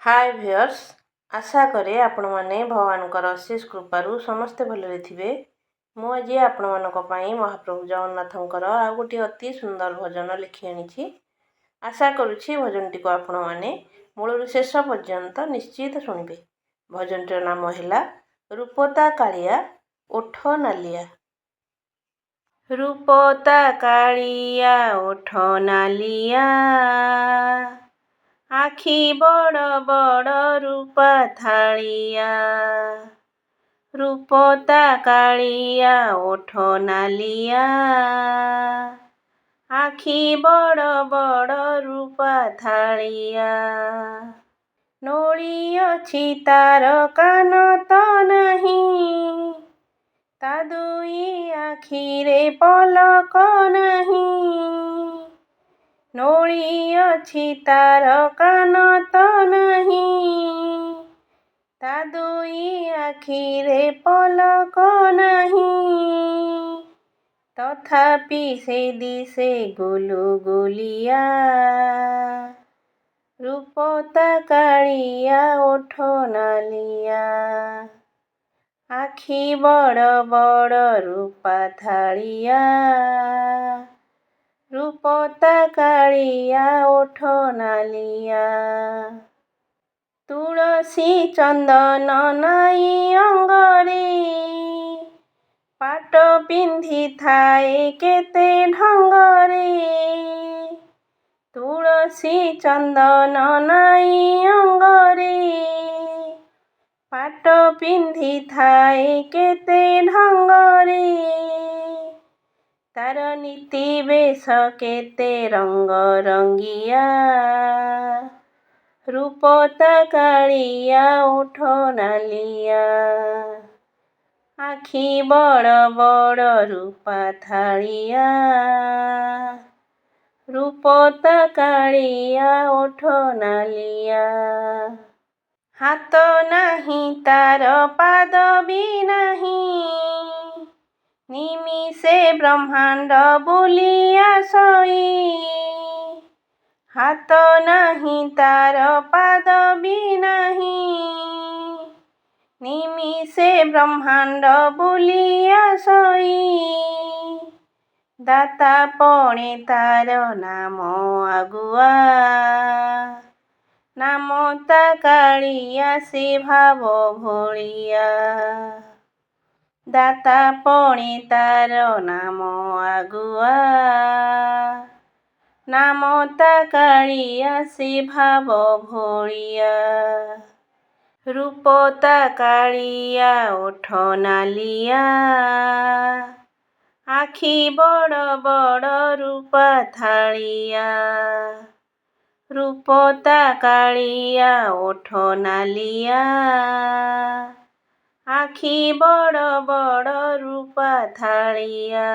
हाय viewers, आशा करे आपण माने भगवानकर अशेष कृपारू समस्ते भलरे थिबे। मु आज आपण मानक पई महाप्रभु जगन्नाथंकर आ गोटे अति सुंदर भजन लिखि आनिछि। आशा करूछि भजनटी को आपण माने मूलरू शेष पर्यंत निश्चित शुणिबे। भजनटीर नाम हैला रूपता कालिया ओठ नालिया। रूपता कालिया ओठ नालिया, आखि बड़ बड़ रूपा थालिया। रूपता कालिया ओठ नालिया, आखि बड़ बड़ रूपा थालिया। नोली अछि तार कान त नहीं, ता दुई आखिरे पलक नहीं। नोली अछि तार कान त नहीं, ता दुई आखिरे पलक नहीं। तथापि से दिसे गुलुगुलिया, रूपता कालिया ओठ नालिया। आखि बड़ बड़ रूपा थालिया, रूपता कालिया ओठ नालिया। तुलसी चंदन नाई अंगरे, पाट पिंधि थाए केते ढंगरे। तुलसी चंदन नाई अंगरे, पाट पिंधि थाए केते ढंगरे। तार नीति बेश केते रंग रंगिया, रूपता कालिया ओठ नालिया। आखि बड़ बड़ रूपा थालिया, रूपता कालिया ओठ नालिया। हाथ नाही तार पाद भी नहीं, निमिषे ब्रह्मांड बुलिया सोई। हाथ नाही तार पाद भी नहीं, निमिषे ब्रह्मांड बुलिया सोई। दाता पणे तार नाम आगुआ, नामता कालिया से भाव भोलिया। दाता पणे तार नाम आगुआ, नामता कालिया से भाव भोलिया। रूपता कालिया ओठ नालिया, आखि बड़ बड़ रूपा थालिया। रूपता कालिया ओठ नालिया, आखि बड़ बड़ रूपा थालिया।